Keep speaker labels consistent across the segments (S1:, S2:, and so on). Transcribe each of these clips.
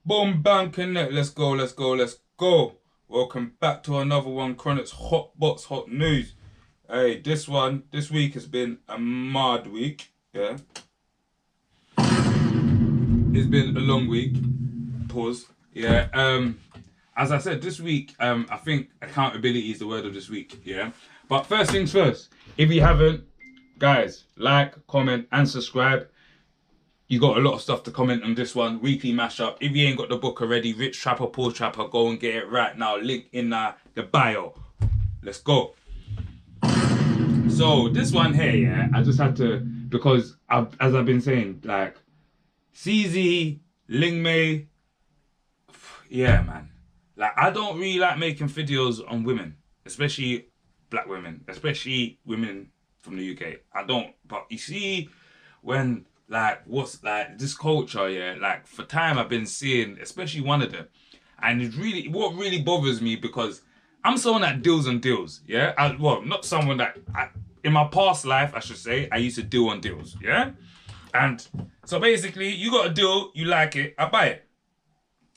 S1: Boom, bam, connect. Let's go, let's go, let's go. Welcome back to another one, Chronic's Hot Box Hot News. Hey, this week has been a mad week. Yeah, it's been a long week. Pause. Yeah. As I said, this week, I think accountability is the word of this week. Yeah. But first things first. If you haven't, guys, like, comment, and subscribe. You got a lot of stuff to comment on this one. Weekly mashup. If you ain't got the book already, Rich Trapper, Poor Trapper, go and get it right now. Link in the bio. Let's go. So this one here, yeah, I just had to, because as I've been saying, like Zeze, Lin Mei, yeah, man. Like I don't really like making videos on women, especially black women, especially women from the UK. I don't. But you see, when like what's like this culture, yeah, like for time I've been seeing, especially one of them, and it's really what really bothers me because I'm someone that deals on deals, yeah. Well, not someone that in my past life I should say I used to deal on deals, yeah. And so basically, you got a deal, you like it, I buy it.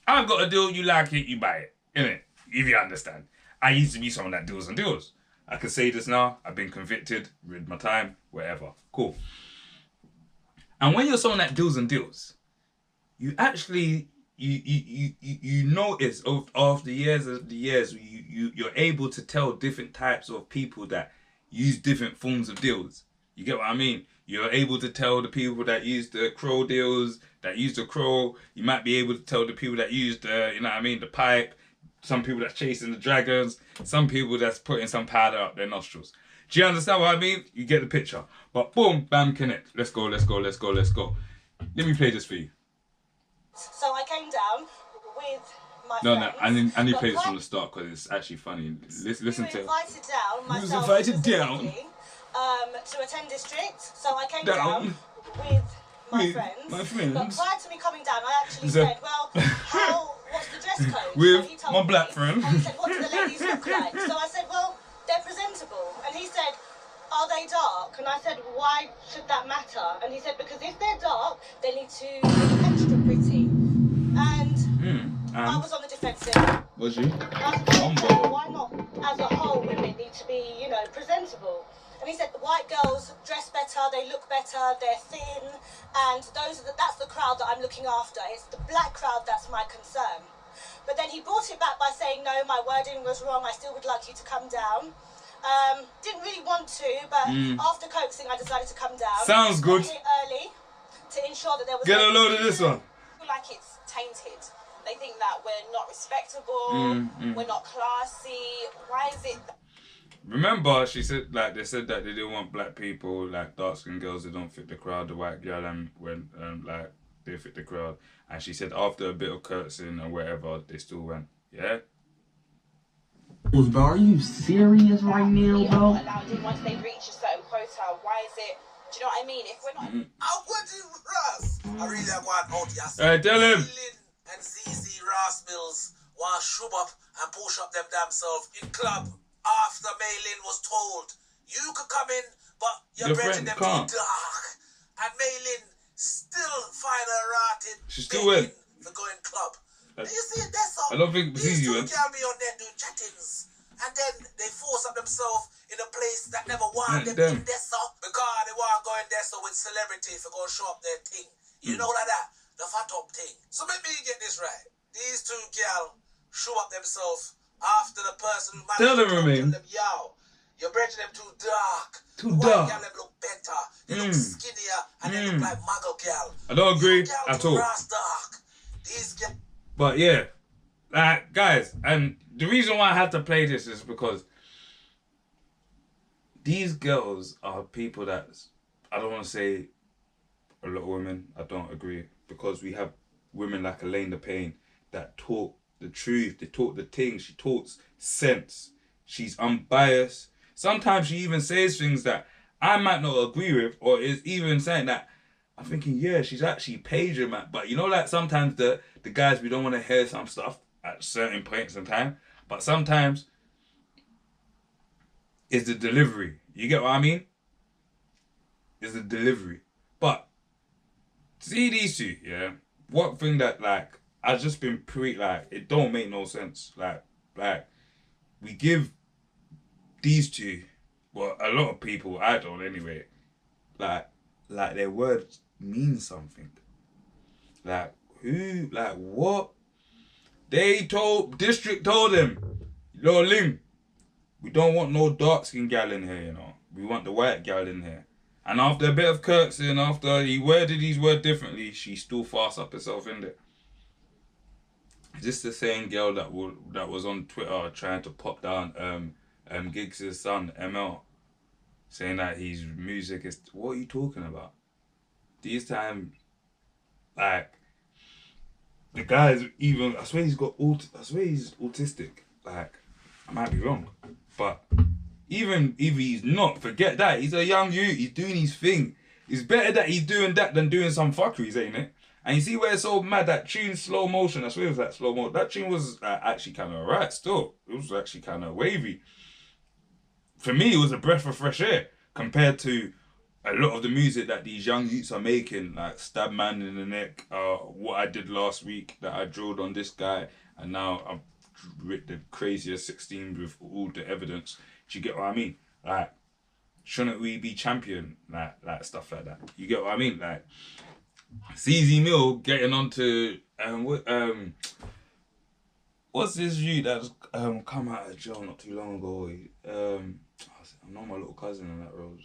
S1: I've got a deal, you like it, you buy it, innit? If you understand. I used to be someone that deals on deals. I can say this now. I've been convicted, read my time, whatever. Cool. And when you're someone that deals and deals, you actually you notice after years of the years you're able to tell different types of people that use different forms of deals. You get what I mean? You're able to tell the people that use the crow deals, that use the crow. You might be able to tell the people that use the, you know what I mean, the pipe. Some people that's chasing the dragons. Some people that's putting some powder up their nostrils. Do you understand what I mean? You get the picture. But boom, bam, connect. Let's go, let's go, let's go, let's go. Let me play this for you.
S2: So I came down with my
S1: No,
S2: friends.
S1: no, I need to play this from the start because it's actually funny. Listen to.
S2: Invited down,
S1: Who was
S2: myself
S1: invited down?
S2: to attend district. So I came
S1: Down.
S2: down with my
S1: With
S2: friends.
S1: my friends.
S2: But prior to me coming down, I actually
S1: So-
S2: said, well, what's the dress code?
S1: With
S2: So he told
S1: my
S2: me,
S1: black friend.
S2: And he said, what do the ladies look like? So I said, well, they're presentable. And he said, are they dark? And I said, why should that matter? And he said, because if they're dark, they need to be extra pretty. And I was on the defensive.
S1: Was you?
S2: I said, well, why not, as a whole, women need to be, presentable? And he said, the white girls dress better, they look better, they're thin, and that's the crowd that I'm looking after. It's the black crowd that's my concern. But then he brought it back by saying, no, my wording was wrong, I still would like you to come down. Didn't really want to, but after coaxing, I decided to come down.
S1: Sounds good.
S2: Got here early to ensure that there was
S1: Get a load of this one.
S3: I feel like it's tainted. They think that we're not respectable, we're not classy. Why is it?
S1: Remember, she said like they said that they didn't want black people, like dark skinned girls. They don't fit the crowd. The white girl and when like they fit the crowd. And she said after a bit of curtseying and whatever, they still went. Yeah.
S4: Bro, are you serious right now, bro?
S3: Allowed in once they reach a certain quota. Why is it? Do you know what I mean? If we're not.
S5: I wouldn't Ross. I really want out yes.
S1: Hey, tell him.
S5: Lin and Zeze Ross Millz want to shoot up and push up them damn self in club after Maylin was told you could come in, but your
S1: Your
S5: brethren
S1: friend
S5: them
S1: can't.
S5: too dark. And Maylin still find her rotted.
S1: She still went.
S5: To go in club.
S1: That's-
S5: You see, that's all.
S1: I don't think
S5: These
S1: Zeze
S5: two
S1: went.
S5: can be on there doing chattings. And then they force up themselves in a place that never want them
S1: Them.
S5: in there so because they want to go in there so with celebrity for go show up their thing. You know like that? The fat up thing. So let me get this right. These two girls show up themselves after the person who
S1: Tell them,
S5: to
S1: Romain.
S5: them, yo, you're breaking them too dark.
S1: Too
S5: The
S1: dark.
S5: White girl them look better. They look skinnier and they look like muggle girl.
S1: I don't agree
S5: You girl
S1: at
S5: too
S1: all.
S5: Ras dark. These girls.
S1: But yeah, like guys, and the reason why I had to play this is because these girls are people that I don't want to say a lot of women. I don't agree because we have women like Elaine the Pain that talk the truth. They talk the thing. She talks sense. She's unbiased. Sometimes she even says things that I might not agree with, or is even saying that I'm thinking, yeah, she's actually paging, man. But you know, like sometimes the guys, we don't want to hear some stuff at certain points in time. But sometimes it's the delivery. You get what I mean? It's the delivery. But see these two, yeah. One thing that like I've just been like, it don't make no sense. Like we give these two, well, a lot of people, I don't anyway, like their words mean something. Like who, like what? District told him, yo, Ling, we don't want no dark skinned gal in here, you know. We want the white gal in here. And after a bit of curtsying, after he worded his word differently, she still fast up herself in there. Is this the same girl that was on Twitter trying to pop down Giggs' son, ML, saying that his music is... What are you talking about? These times, like, the guy's even... I swear he's autistic. Like, I might be wrong. But even if he's not, forget that. He's a young youth. He's doing his thing. It's better that he's doing that than doing some fuckeries, ain't it? And you see where it's so mad, that tune, slow motion, I swear it was that slow motion. That tune was actually kind of alright still. It was actually kind of wavy. For me, it was a breath of fresh air compared to a lot of the music that these young youths are making, like Stab Man in the Neck, what I did last week, that I drilled on this guy, and now I've written the craziest 16 with all the evidence. Do you get what I mean? Like, shouldn't we be champion? Like stuff like that. You get what I mean? Like, Zeze Mill getting onto what's this dude that's come out of jail not too long ago? I know my little cousin in that role.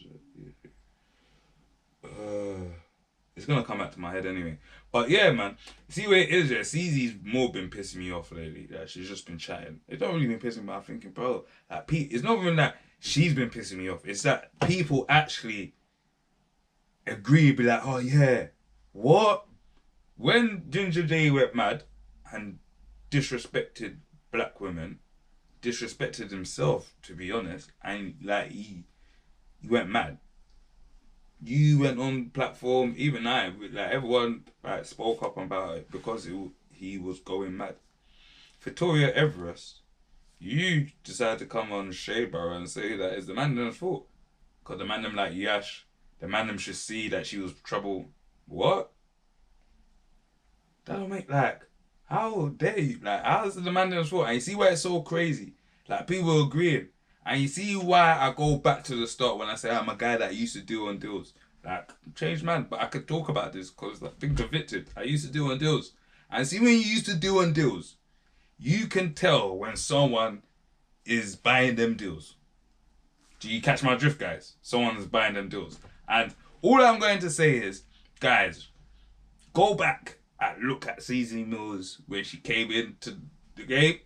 S1: It's gonna come back to my head anyway. But yeah, man, see where it is. Yeah, Zeze's more been pissing me off lately. That she's just been chatting. It don't really been pissing me off. I'm thinking, bro, like it's not even that she's been pissing me off. It's that people actually agree, be like, oh yeah. What? When Ginger J went mad and disrespected black women, disrespected himself, to be honest, and like he went mad. You went on platform, even I, like everyone like spoke up about it because he was going mad. Victoria Everest, you decided to come on Shadeborough and say that it's the man them's fault. Because the man them like Yash, the man them should see that she was trouble. What? That don't make, like, how dare you? Like, how's the man them's fault? And you see why it's so crazy? Like, people agreeing. And you see why I go back to the start when I say I'm a guy that used to deal on deals. Like, changed man, but I could talk about this because I've been convicted. I used to deal on deals. And see, when you used to deal on deals, you can tell when someone is buying them deals. Do you catch my drift, guys? Someone is buying them deals. And all I'm going to say is, guys, go back and look at Zeze Millz when she came into the game.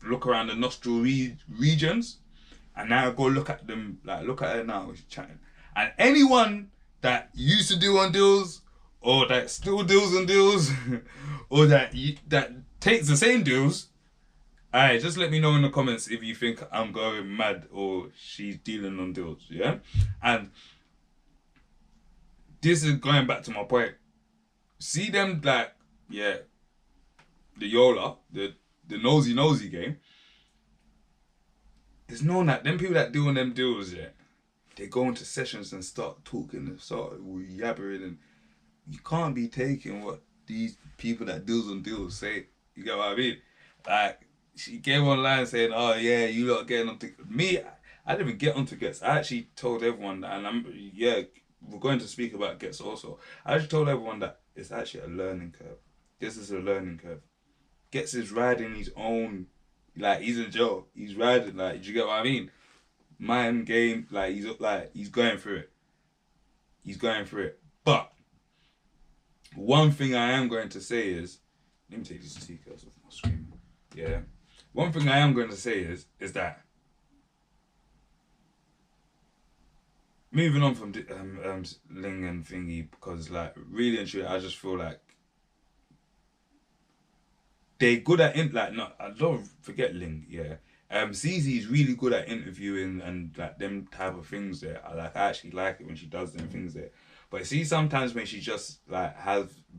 S1: Look around the nostril regions, and now go look at them. Like, look at her now, she's chatting. And anyone that used to deal on deals, or that still deals on deals, or that takes the same deals, alright, just let me know in the comments if you think I'm going mad or she's dealing on deals. Yeah, and this is going back to my point. See them, like, yeah, the Yola, the nosy game. It's known that them people that deal on them deals, yeah, they go into sessions and start talking and start yabbering, and you can't be taking what these people that deals on deals say. You get what I mean? Like, she came online saying, oh yeah, you lot getting onto me. I didn't even get onto Ghetts. I actually told everyone that, and we're going to speak about Ghetts also. I actually told everyone that it's actually a learning curve. This is a learning curve. Ghetts is riding his own, like, he's in jail. He's riding, like, do you get what I mean? Mind game, like, he's going through it. He's going through it. But one thing I am going to say is, let me take these stickers off my screen. Yeah. One thing I am going to say is that moving on from Ling and thingy, because, like, really and truly, I just feel like they good at I don't forget Ling, yeah. Zeze is really good at interviewing and like them type of things there. I actually like it when she does them things there. But see, sometimes when she just like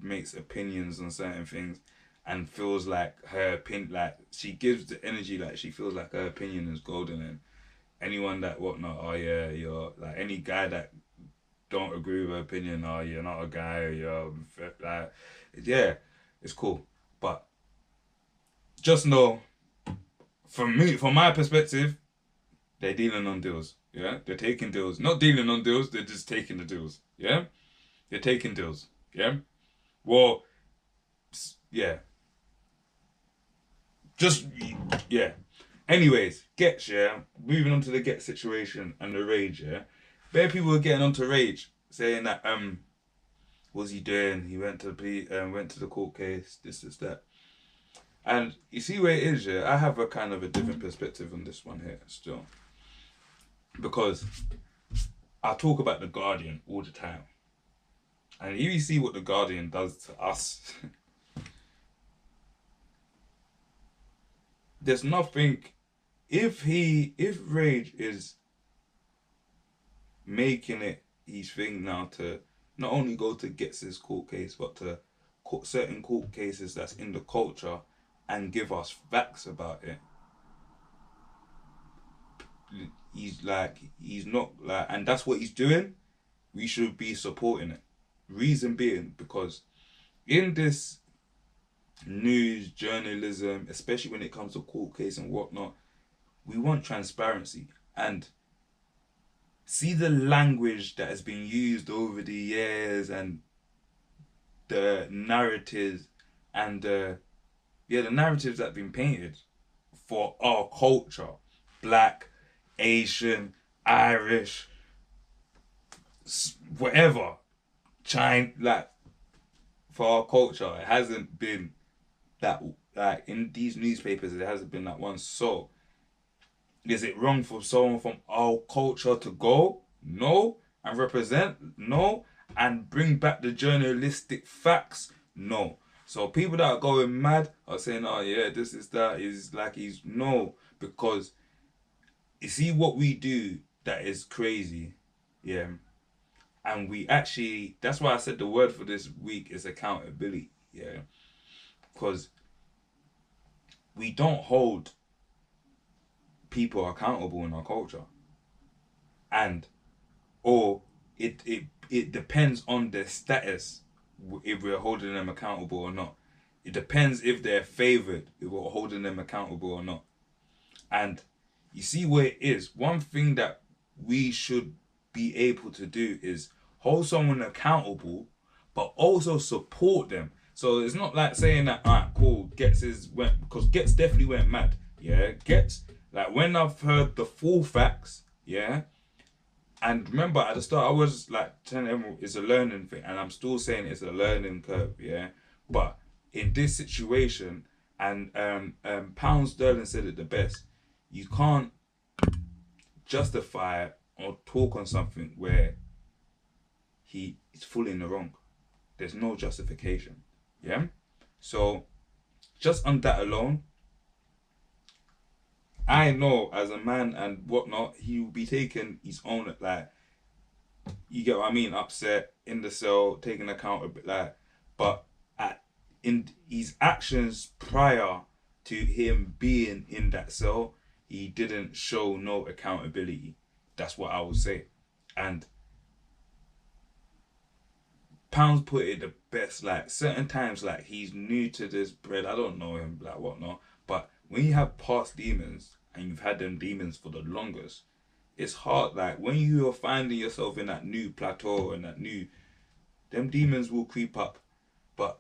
S1: makes opinions on certain things and feels like her opinion, like she gives the energy, like she feels like her opinion is golden, and anyone that whatnot, oh yeah, you're like, any guy that don't agree with her opinion, oh, you're not a guy, or you're like, yeah, it's cool. But just know, from my perspective, they're dealing on deals. Yeah, they're taking deals. Not dealing on deals. They're just taking the deals. Yeah, they're taking deals. Yeah. Well, yeah. Just yeah. Anyways, Ghetts, yeah. Moving on to the Ghetts situation and the rage, yeah. Bare people were getting onto rage, saying that what's he doing? He went to the court case, this, that. And you see where it is, yeah? I have a kind of a different perspective on this one here still. Because I talk about The Guardian all the time. And if you see what The Guardian does to us, there's nothing. If Rage is making it his thing now to not only go to Ghetts' court case, but to certain court cases that's in the culture and give us facts about it, he's not like, and that's what he's doing, we should be supporting it. Reason being, because in this news journalism, especially when it comes to court case and whatnot, we want transparency. And see the language that has been used over the years and the narratives and the narratives that have been painted for our culture, Black, Asian, Irish, whatever, China, like, for our culture, it hasn't been that, like, in these newspapers, it hasn't been that one. So, is it wrong for someone from our culture to go? No. And represent? No. And bring back the journalistic facts? No. So people that are going mad are saying, oh yeah, this is that, is like he's, no. Because you see what we do that is crazy, yeah. And we actually, that's why I said the word for this week is accountability, yeah. Because we don't hold people accountable in our culture. And, or it depends on their status if we're holding them accountable or not. It depends if they're favoured, if we're holding them accountable or not. And you see where it is. One thing that we should be able to do is hold someone accountable, but also support them. So it's not like saying that, alright, cool, Ghetts went, because Ghetts definitely went mad. Yeah, Ghetts, like when I've heard the full facts, yeah, and remember at the start I was like telling everyone it's a learning thing, and I'm still saying it's a learning curve, yeah. But in this situation, and Pound Sterling said it the best, you can't justify or talk on something where he is fully in the wrong. There's no justification, yeah. So just on that alone, I know as a man and whatnot, he will be taking his own, like, you get what I mean, upset in the cell, taking account of it, like, but in his actions prior to him being in that cell, he didn't show no accountability. That's what I would say. And Pounds put it the best, like, certain times, like, he's new to this bread, I don't know him, like, whatnot, but when you have past demons and you've had them demons for the longest, it's hard. Like when you are finding yourself in that new plateau and that new, them demons will creep up. But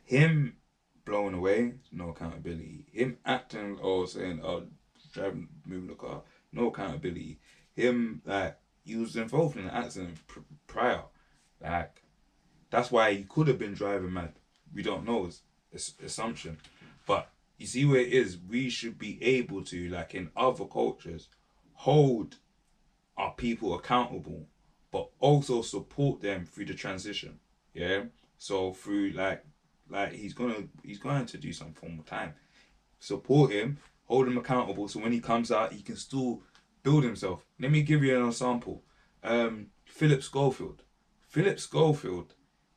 S1: him blowing away, no accountability. Him acting or saying, oh, driving, moving the car, no accountability. Him, like, he was involved in an accident prior. Like, that's why he could have been driving mad. We don't know. It's assumption. But you see where it is, we should be able to, like in other cultures, hold our people accountable, but also support them through the transition. Yeah. So through like he's going to do some form of time. Support him, hold him accountable, so when he comes out, he can still build himself. Let me give you an example. Philip Schofield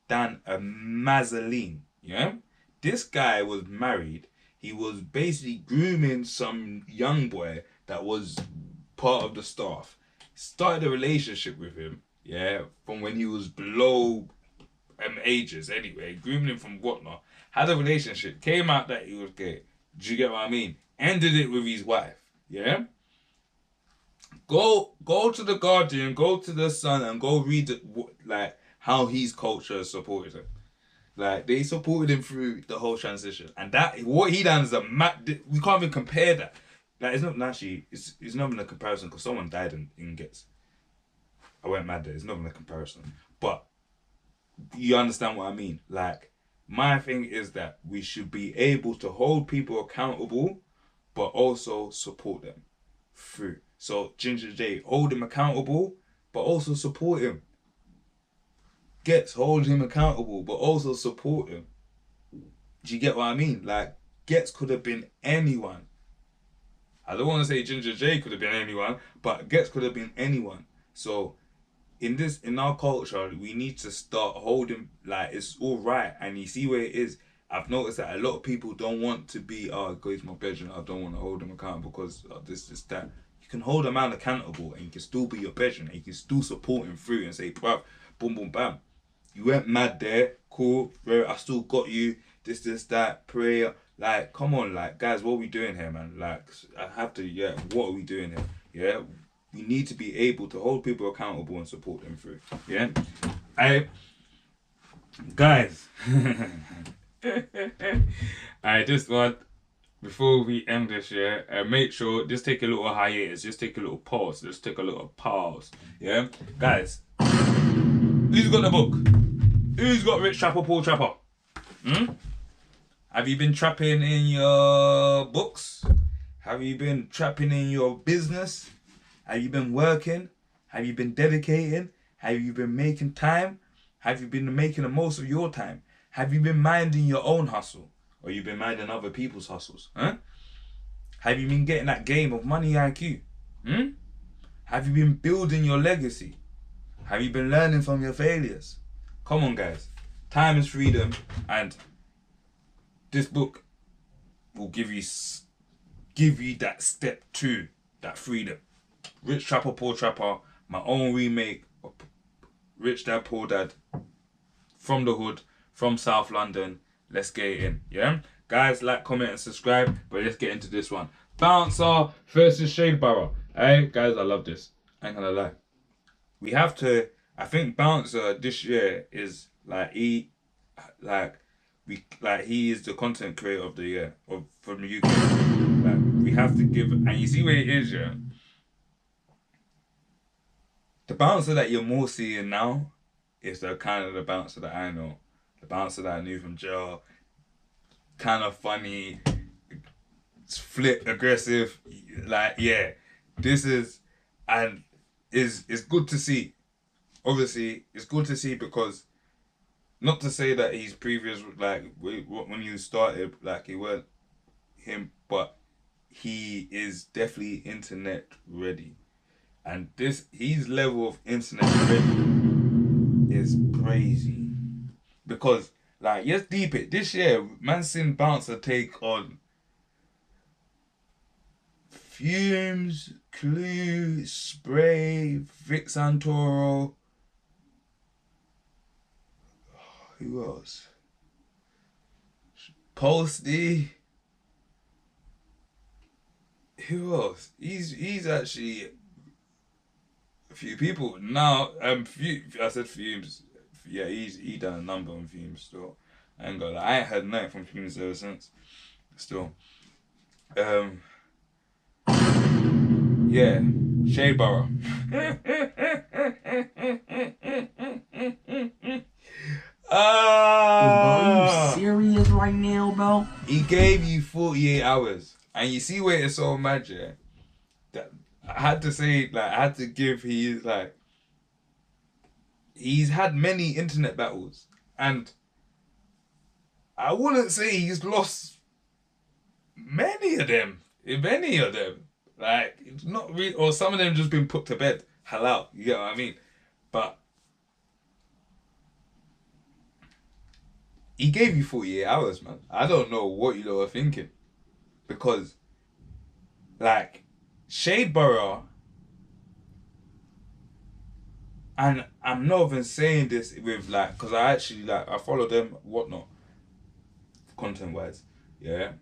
S1: done a mazzoline. Yeah. This guy was married. He was basically grooming some young boy that was part of the staff. Started a relationship with him, yeah, from when he was below ages anyway, grooming him from whatnot, had a relationship, came out that he was gay. Do you get what I mean? Ended it with his wife. Yeah? Go to the Guardian, go to the Sun, and go read like how his culture supported him. Like, they supported him through the whole transition, and that what he done is a mad. We can't even compare that. Like, it's not actually. It's not even a comparison because someone died in Ghetts. I went mad there. It's not even a comparison, but you understand what I mean. Like, my thing is that we should be able to hold people accountable, but also support them through. So Ginger J, hold him accountable, but also support him. Ghetts, hold him accountable, but also support him. Do you get what I mean? Like, Ghetts could have been anyone. I don't want to say Ginger J could have been anyone, but Ghetts could have been anyone. So, in our culture, we need to start holding, like, it's all right. And you see where it is. I've noticed that a lot of people don't want to be, oh, go to my bedroom, I don't want to hold him accountable because of this, that. You can hold a man accountable and you can still be your bedroom and you can still support him through and say, bruv, boom, boom, bam. You went mad there, cool, bro, I still got you, this, that, prayer. Like, come on, like, guys, what are we doing here, man? Like, I have to, yeah, what are we doing here? Yeah, we need to be able to hold people accountable and support them through. Yeah, guys, I just want, before we end this, yeah, make sure, just take a little hiatus, just take a little pause, just take a little pause, yeah? Guys, who's got the book? Who's got Rich Trapper, Poor Trapper? Have you been trapping in your books? Have you been trapping in your business? Have you been working? Have you been dedicating? Have you been making time? Have you been making the most of your time? Have you been minding your own hustle? Or you been minding other people's hustles? Huh? Have you been getting that game of money IQ? Have you been building your legacy? Have you been learning from your failures? Come on, guys. Time is freedom, and this book will give you that step to that freedom. Rich Trapper, Poor Trapper, my own remake of Rich Dad, Poor Dad, from the hood, from South London. Let's get it in, yeah? Guys, like, comment, and subscribe, but let's get into this one. Bouncer versus Shadeborough. Hey, guys, I love this. I ain't gonna lie. We have to, I think Bouncer this year is, like, he is the content creator of the year, from the UK. Like, we have to give, and you see where it is, yeah? The Bouncer that you're more seeing now is the kind of the Bouncer that I know. The Bouncer that I knew from jail. Kind of funny, flip, aggressive, like, yeah. This is, and it's good to see. Obviously, it's good to see because, not to say that he's previous, like, when you started, like, he weren't him, but he is definitely internet ready. And his level of internet ready is crazy. Because, like, yes, deep it. This year, man seen Bouncer take on Fumes, Clue, Spray, Vic Santoro. Who else? Posty. Who else? He's actually a few people now. I said Fumes. Yeah, he done a number on Fumes still. I ain't gonna lie. I ain't heard nothing from Fumes ever since. Still. Yeah. Shadeborough.
S4: Are you serious right now, bro?
S1: He gave you 48 hours. And you see where it's so mad, yeah? That I had to say, like, I had to give he's had many internet battles. And I wouldn't say he's lost many of them, if any of them. Like, it's not really, or some of them just been put to bed. Halal, you get what I mean? But he gave you 48 hours, man. I don't know what you lot are thinking. Because, like, Shadeborough, and I'm not even saying this with like, because I actually like, I follow them, whatnot, content wise, yeah.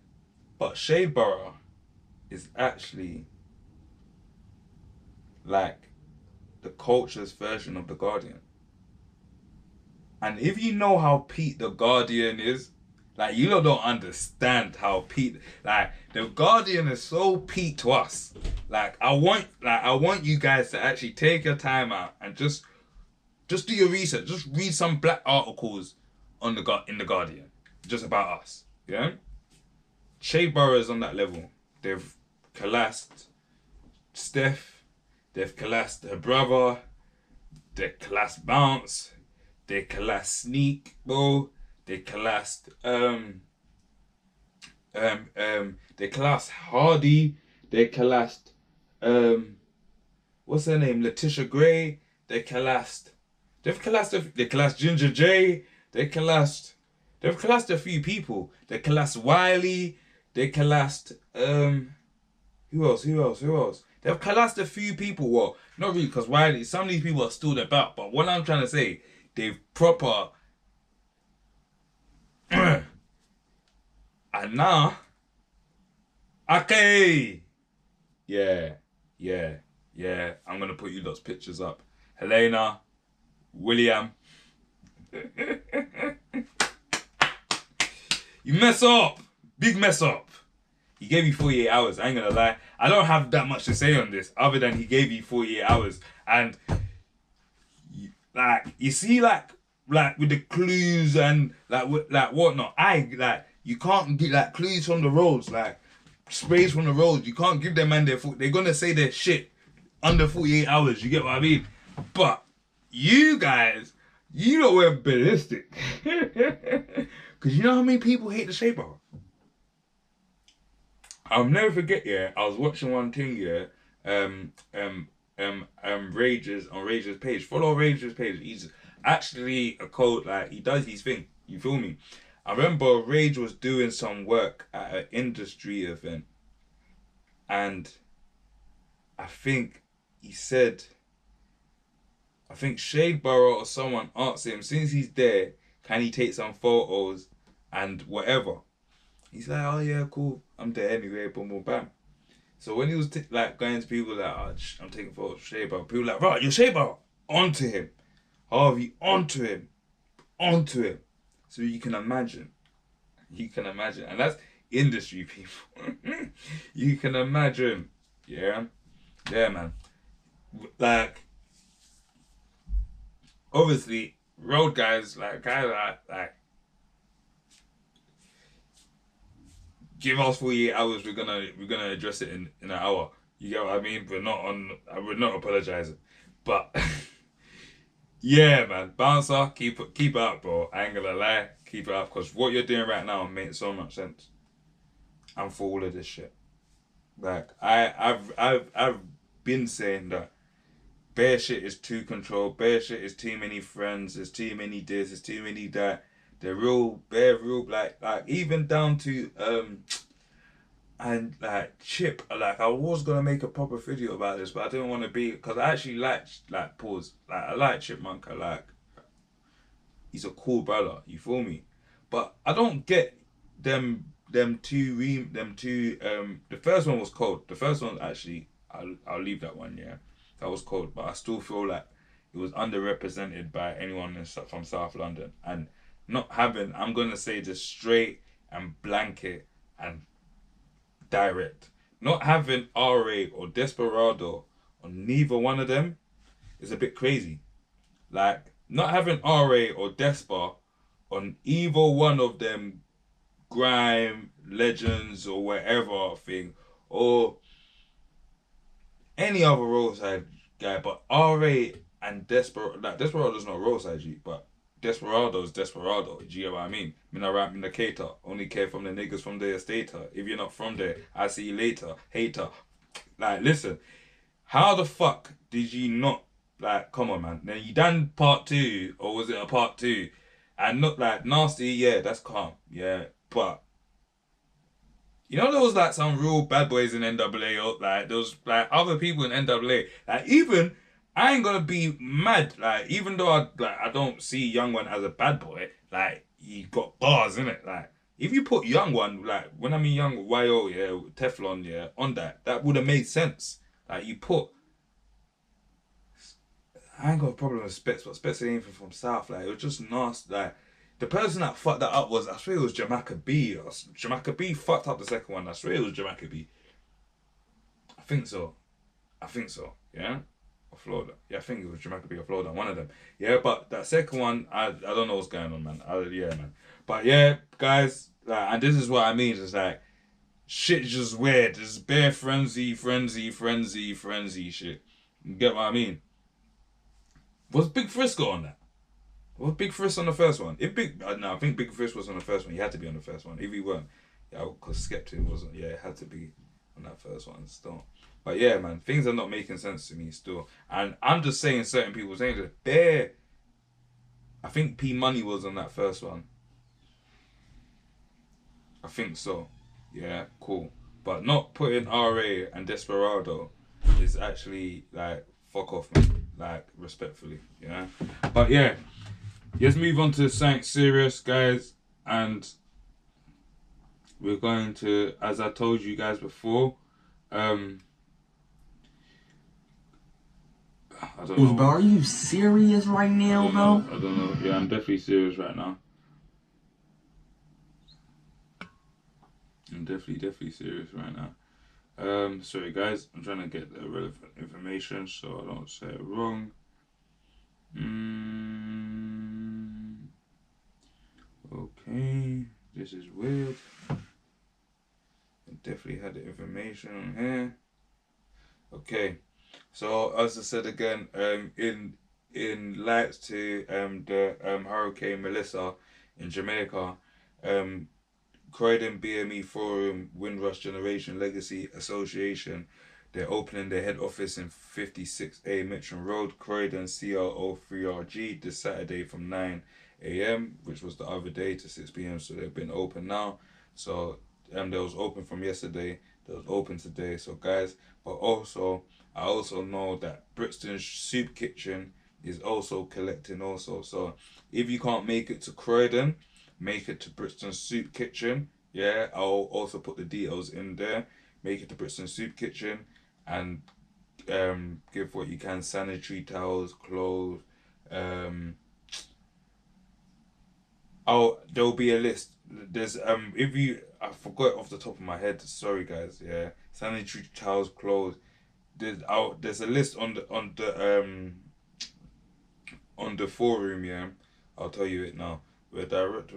S1: But Shadeborough is actually like the culture's version of The Guardian. And if you know how peak The Guardian is, like, you don't understand how peak, like, The Guardian is so peak to us. Like, I want you guys to actually take your time out and just do your research. Just read some black articles in The Guardian, just about us, yeah? Shadeborough is on that level. They've collapsed Steph, they've collapsed her brother, they collapsed Bounce, they collapsed Sneak, bro. They collapsed they collapsed Hardy. They collapsed what's her name? Letitia Gray. They collapsed Ginger J. They've collapsed a few people. They collapsed Wiley. They collapsed who else? They've collapsed a few people. Well, not really, because Wiley, some of these people are still about, but what I'm trying to say, they've proper and now okay. Yeah. I'm gonna put you those pictures up. Helena, William. You mess up. Big mess up. He gave you 48 hours. I ain't gonna lie. I don't have that much to say on this other than he gave you 48 hours. And like, you see, like with the clues and like whatnot. You can't get like clues from the roads, like sprays from the roads. You can't give them man they're gonna say their shit under 48 hours. You get what I mean? But you guys, you know we're ballistic. Cause you know how many people hate the Shadeborough? I'll never forget, yeah, I was watching one thing, yeah, Rage's on Rage's page. Follow Rage's page. He's actually a code, like, he does his thing. You feel me? I remember Rage was doing some work at an industry event, and I think he said, I think Shadeborough or someone asked him, since he's there, can he take some photos and whatever? He's like, oh yeah, cool, I'm there anyway, boom, boom, bam. So when he was like going to people like, oh, I'm taking photos of Shadeborough, people like, right, you're Shadeborough, onto him. Harvey, onto him. So you can imagine, and that's industry people. You can imagine, yeah, man. Like, obviously, road guys like give us 48 hours. We're gonna address it in an hour. You get what I mean? We're not apologizing, but yeah, man. Bouncer, keep it up, bro. I ain't gonna lie, keep it up, because what you're doing right now makes so much sense. I'm for all of this shit. Like, I've been saying that bare shit is too controlled. Bare shit is too many friends. There's too many this. There's too many that. They're real like even down to and like Chip. Like, I was gonna make a proper video about this, but I didn't want to be, because I actually like pause. Like, I like Chipmunk. I like, he's a cool brother. You feel me? But I don't get them two. The first one was cold. The first one, actually, I'll leave that one. Yeah, that was cold. But I still feel like it was underrepresented by anyone from South London, and not having, I'm gonna say just straight and blanket and direct, not having RA or Desperado on neither one of them is a bit crazy. Like, not having RA or Despa on either one of them grime legends or whatever thing, or any other roadside guy, but RA and Desperado, like, Desperado's not roadside G, but Desperado's Desperado. Do you get what I mean? Me not rap in the cater. Only care from the niggas from the estate. If you're not from there, I see you later. Hater. Like, listen, how the fuck did you not, like, come on, man. Then you done part 2, or was it a part 2? And not like Nasty, yeah, that's calm. Yeah, but you know, there was like some real bad boys in NWA, or like there was like other people in NWA. Like, even I ain't gonna be mad. Like, even though I don't see Young One as a bad boy, like, he got bars in it. Like, if you put Young One, like, when I mean Young YO, yeah, Teflon, yeah, on that would have made sense. Like, you put, I ain't got a problem with Spets, but Spets ain't even from South. Like, it was just nasty. Like, the person that fucked that up was, I swear it was Jamaica B. Jamaica B fucked up the second one. I swear it was Jamaica B. I think so, yeah? Or Florida. Yeah, I think it was Jamaica B or Florida, one of them. Yeah, but that second one, I don't know what's going on, man. Yeah, man. But yeah, guys, like, and this is what I mean. It's like, shit's just weird. It's bare frenzy shit. You get what I mean? Was Big Frisco on that? Was Big Frisk on the first one? If I think Big Frisk was on the first one. He had to be on the first one. If he weren't, yeah, because Skeptic wasn't. Yeah, it had to be on that first one still. But yeah, man, things are not making sense to me still. And I'm just saying certain people saying that bare. I think P Money was on that first one. I think so. Yeah, cool. But not putting RA and Desperado is actually like fuck off, man. Like, respectfully, yeah. But yeah, let's move on to something serious, guys. And we're going to, as I told you guys before, I don't know.
S4: Bro, are you serious right now, bro?
S1: I don't know. Yeah, I'm definitely serious right now. I'm definitely serious right now. Sorry guys, I'm trying to get the relevant information so I don't say it wrong. Okay, this is weird. I definitely had the information on here. Okay, so as I said again, in lights to the Hurricane Melissa in Jamaica, Croydon BME Forum, Windrush Generation Legacy Association, they're opening their head office in 56A Mitcham Road, Croydon, CR03RG, this Saturday from 9 a.m, which was the other day, to 6 p.m, so they've been open now. So they was open from yesterday, they was open today. So guys, but also, I also know that Brixton's Soup Kitchen is also collecting also. So if you can't make it to Croydon, make it to Brixton Soup Kitchen. Yeah, I'll also put the details in there. Make it to Brixton Soup Kitchen and give what you can: sanitary towels, clothes. There'll be a list. There's if you, I forgot off the top of my head. Sorry guys. Yeah, sanitary towels, clothes. There's a list on the forum. Yeah, I'll tell you it now. We're direct.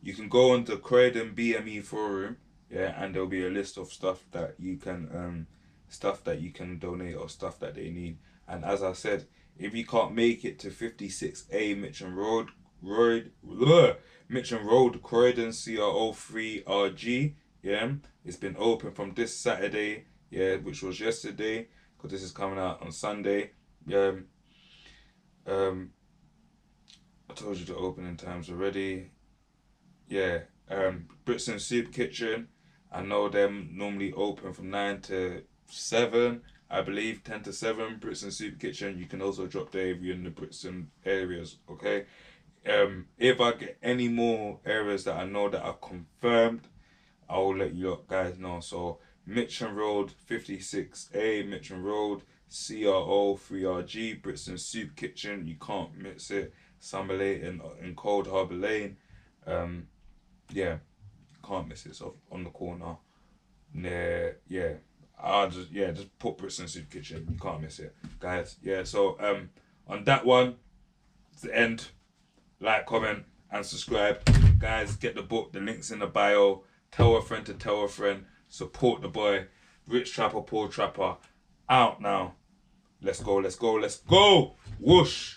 S1: You can go on the Croydon BME forum, yeah, and there'll be a list of stuff that you can donate or stuff that they need. And as I said, if you can't make it to 56A Mitcham Road, Croydon CR03RG, yeah, it's been open from this Saturday, yeah, which was yesterday, because this is coming out on Sunday, yeah. I told you the opening times already. Yeah, Brixton Soup Kitchen, I know them normally open from 9 to 7, I believe, 10 to 7. Brixton Soup Kitchen, you can also drop there if you're in the Brixton areas, okay? If I get any more areas that I know that are confirmed, I will let you guys know. So Mitcham Road, 56A Mitcham Road, CR03RG, Brixton Soup Kitchen, you can't miss it. Summer Lane in Cold Harbour Lane, yeah, can't miss it. So on the corner, yeah, just put Brixton Soup Kitchen, you can't miss it, guys. Yeah, so on that one, it's the end. Like, comment, and subscribe, guys. Get the book, the link's in the bio. Tell a friend to tell a friend. Support the boy. Rich Trapper, Poor Trapper, out now. Let's go. Whoosh.